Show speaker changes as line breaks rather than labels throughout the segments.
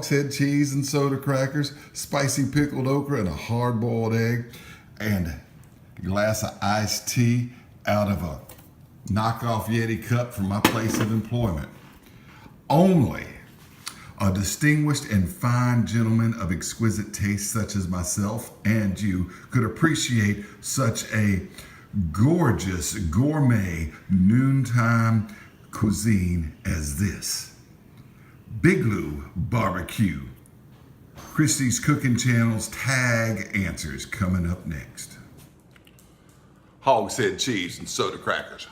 hogshead cheese and soda crackers, spicy pickled okra, and a hard-boiled egg, and a glass of iced tea out of a knockoff Yeti cup from my place of employment. Only a distinguished and fine gentleman of exquisite taste such as myself and you could appreciate such a gorgeous gourmet noontime cuisine as this. Big Lou Barbecue. Christie's Cooking Channel's Tag Answers coming up next.
Hogshead cheese and soda crackers.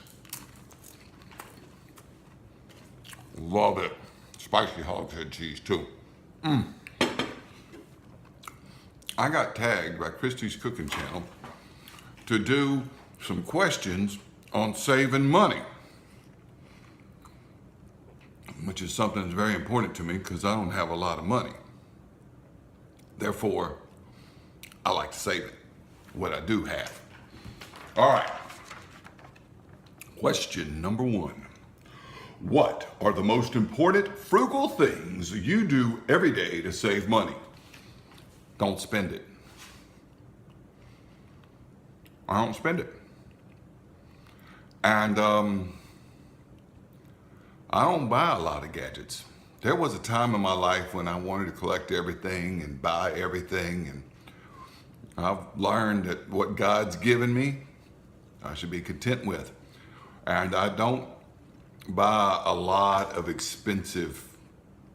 Love it. Spicy hogshead cheese too. I got tagged by Christie's Cooking Channel to do some questions on saving money, which is something that's very important to me because I don't have a lot of money. Therefore, I like to save it, what I do have. All right. Question number 1. What are the most important frugal things you do every day to save money? Don't spend it. I don't spend it. And I don't buy a lot of gadgets. There was a time in my life when I wanted to collect everything and buy everything, and I've learned that what God's given me, I should be content with. And I don't buy a lot of expensive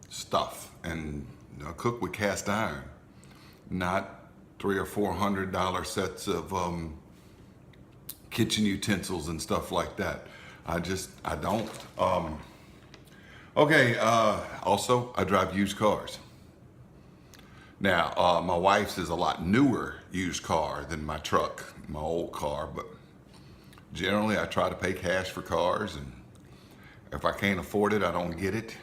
stuff, and I cook with cast iron, not $300 or $400 sets of kitchen utensils and stuff like that. I don't. Also, I drive used cars. Now, my wife's is a lot newer used car than my truck, my old car, but generally I try to pay cash for cars, and if I can't afford it, I don't get it.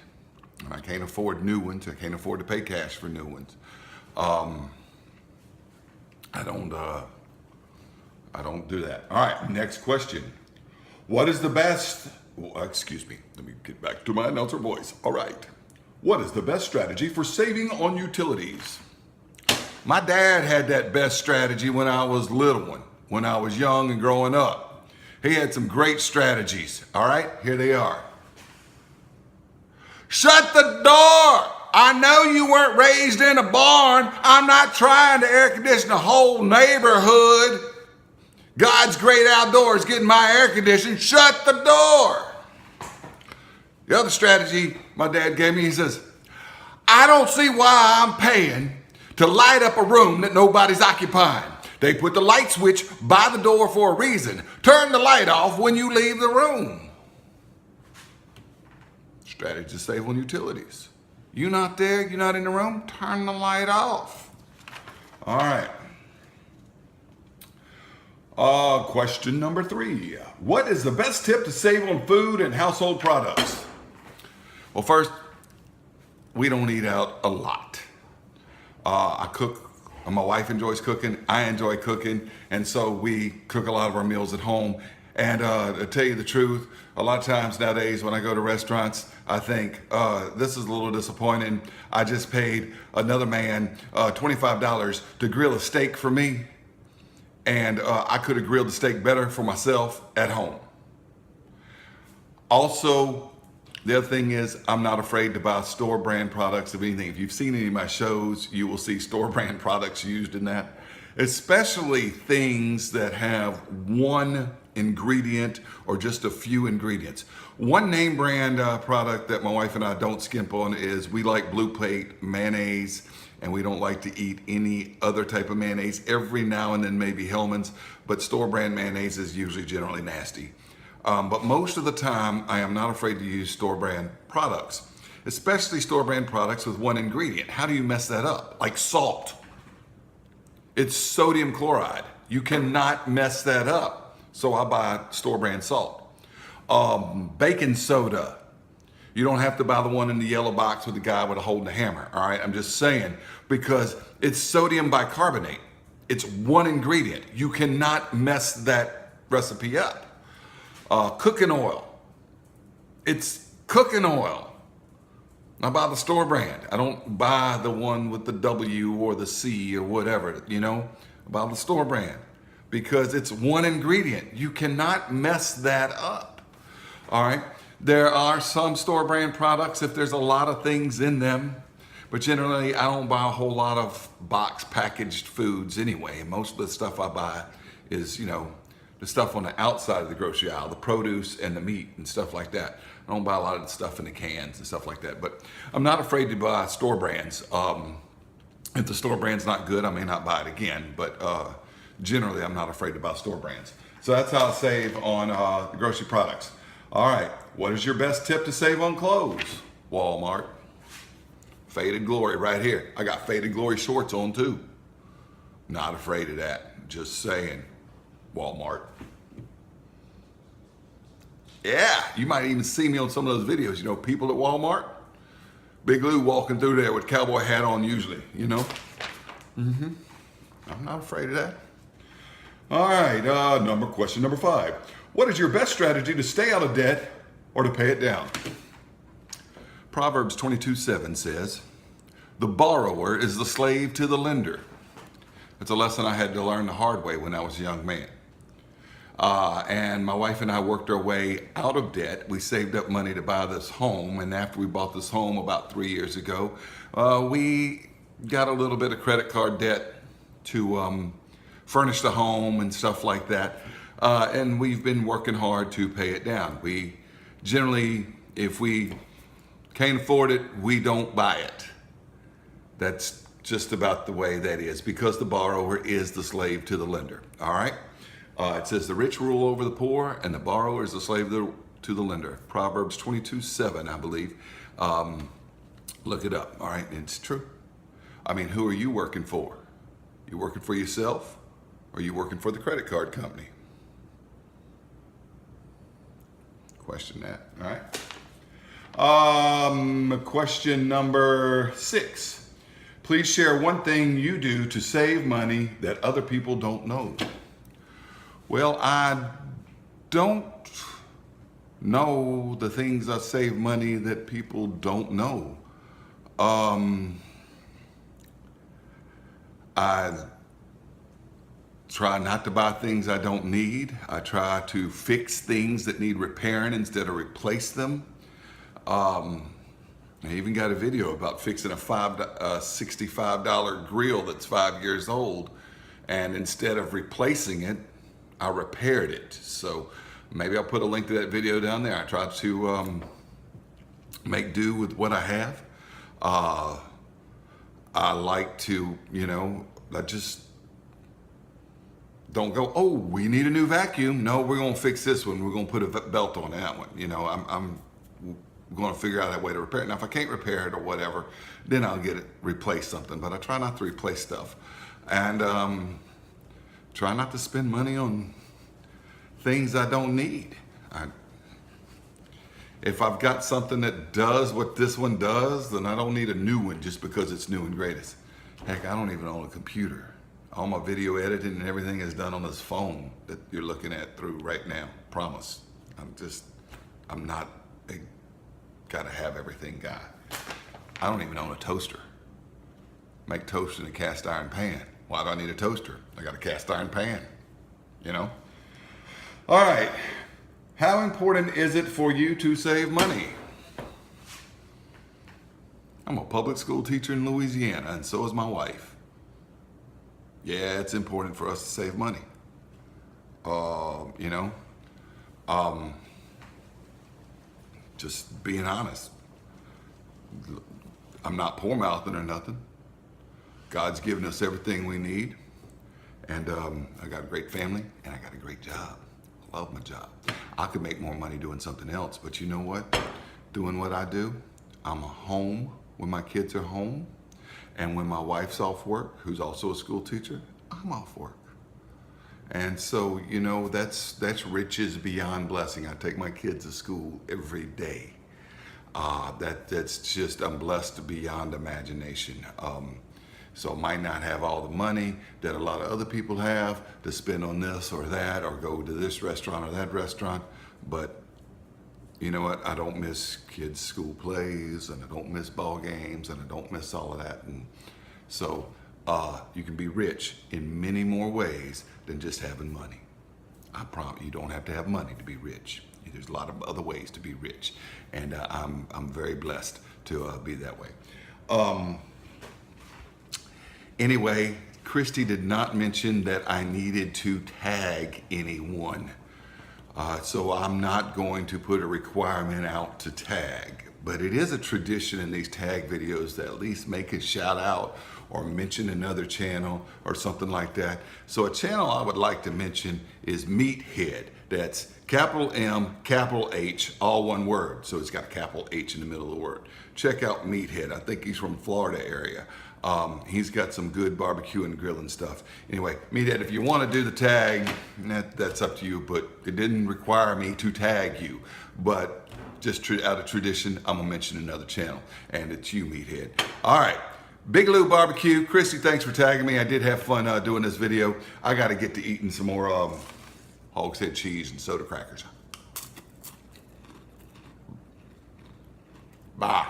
I can't afford new ones. I can't afford to pay cash for new ones. I don't do that. All right, next question. What is the best, excuse me, let me get back to my announcer voice. All right. What is the best strategy for saving on utilities? My dad had that best strategy when I was little when I was young and growing up. He had some great strategies. All right, here they are. Shut the door. I know you weren't raised in a barn. I'm not trying to air condition the whole neighborhood. God's great outdoors getting my air conditioned. Shut the door. The other strategy my dad gave me, he says, I don't see why I'm paying to light up a room that nobody's occupying. They put the light switch by the door for a reason. Turn the light off when you leave the room. Strategy to save on utilities. You not there, you're not in the room, turn the light off. All right. Question number 3. What is the best tip to save on food and household products? Well, first, we don't eat out a lot. I cook, my wife enjoys cooking, I enjoy cooking, and so we cook a lot of our meals at home. And to tell you the truth, a lot of times nowadays when I go to restaurants, I think, this is a little disappointing. I just paid another man $25 to grill a steak for me, and I could have grilled the steak better for myself at home. Also, the other thing is, I'm not afraid to buy store brand products of anything. If you've seen any of my shows, you will see store brand products used in that, especially things that have one ingredient or just a few ingredients. One name brand product that my wife and I don't skimp on is we like Blue Plate mayonnaise, and we don't like to eat any other type of mayonnaise. Every now and then maybe Hellman's, but store brand mayonnaise is usually generally nasty. But most of the time, I am not afraid to use store brand products, especially store brand products with one ingredient. How do you mess that up? Like salt. It's sodium chloride. You cannot mess that up. So I buy store brand salt. Baking soda. You don't have to buy the one in the yellow box with the guy with a holding a hammer. All right, I'm just saying, because it's sodium bicarbonate. It's one ingredient. You cannot mess that recipe up. Cooking oil. It's cooking oil. I buy the store brand. I don't buy the one with the W or the C or whatever, you know. I buy the store brand because it's one ingredient. You cannot mess that up. All right. There are some store brand products if there's a lot of things in them, but generally I don't buy a whole lot of box packaged foods anyway. Most of the stuff I buy is, you know, the stuff on the outside of the grocery aisle, the produce and the meat and stuff like that. I don't buy a lot of the stuff in the cans and stuff like that, but I'm not afraid to buy store brands. If the store brand's not good, I may not buy it again, but generally I'm not afraid to buy store brands. So that's how I save on the grocery products. All right, what is your best tip to save on clothes? Walmart. Faded Glory right here. I got Faded Glory shorts on too. Not afraid of that, just saying. Walmart. Yeah, you might even see me on some of those videos, you know, people at Walmart. Big Lou walking through there with cowboy hat on usually, you know. I'm not afraid of that. All right, question number 5. What is your best strategy to stay out of debt or to pay it down? Proverbs 22:7 says, the borrower is the slave to the lender. It's a lesson I had to learn the hard way when I was a young man. And my wife and I worked our way out of debt. We saved up money to buy this home. And after we bought this home about 3 years ago, we got a little bit of credit card debt to furnish the home and stuff like that. And we've been working hard to pay it down. We generally, if we can't afford it, we don't buy it. That's just about the way that is, because the borrower is the slave to the lender. All right. It says the rich rule over the poor and the borrower is the slave to the lender. Proverbs 22:7, I believe. Look it up. All right. It's true. I mean, who are you working for? You working for yourself or are you working for the credit card company? Question that. All right. Question number 6. Please share one thing you do to save money that other people don't know. Well, I don't know the things I save money that people don't know. I try not to buy things I don't need. I try to fix things that need repairing instead of replace them. I even got a video about fixing a $65 grill that's 5 years old. And instead of replacing it, I repaired it. So maybe I'll put a link to that video down there. I try to make do with what I have. I like to, you know, I just don't go, oh, we need a new vacuum. No, we're going to fix this one. We're going to put a belt on that one. You know, I'm going to figure out a way to repair it. Now, if I can't repair it or whatever, then I'll get it, replace something. But I try not to replace stuff. And try not to spend money on things I don't need. If I've got something that does what this one does, then I don't need a new one just because it's new and greatest. Heck, I don't even own a computer. All my video editing and everything is done on this phone that you're looking at through right now. Promise. I'm not a gotta have everything guy. I don't even own a toaster. Make toast in a cast iron pan. Why do I need a toaster? I got a cast iron pan, you know? All right. How important is it for you to save money? I'm a public school teacher in Louisiana, and so is my wife. Yeah, it's important for us to save money. You know, just being honest. I'm not poor mouthing or nothing. God's given us everything we need. And I got a great family and I got a great job. I love my job. I could make more money doing something else, but you know what? Doing what I do, I'm home when my kids are home. And when my wife's off work, who's also a school teacher, I'm off work. And so, you know, that's riches beyond blessing. I take my kids to school every day. That's just, I'm blessed beyond imagination. So I might not have all the money that a lot of other people have to spend on this or that, or go to this restaurant or that restaurant, but you know what? I don't miss kids' school plays, and I don't miss ball games, and I don't miss all of that. And so you can be rich in many more ways than just having money. I promise you don't have to have money to be rich. There's a lot of other ways to be rich, and I'm very blessed to be that way. Anyway, Christy did not mention that I needed to tag anyone. So I'm not going to put a requirement out to tag, but it is a tradition in these tag videos to at least make a shout out or mention another channel or something like that. So a channel I would like to mention is Meathead. That's capital M, capital H, all one word. So it's got a capital H in the middle of the word. Check out Meathead. I think he's from Florida area. He's got some good barbecue and grilling stuff. Anyway, Meathead, if you want to do the tag, that's up to you, but it didn't require me to tag you. But just out of tradition, I'm gonna mention another channel, and it's you, Meathead. All right, Big Lou Barbecue. Christy, thanks for tagging me. I did have fun doing this video. I gotta get to eating some more hog's head cheese and soda crackers. Bye.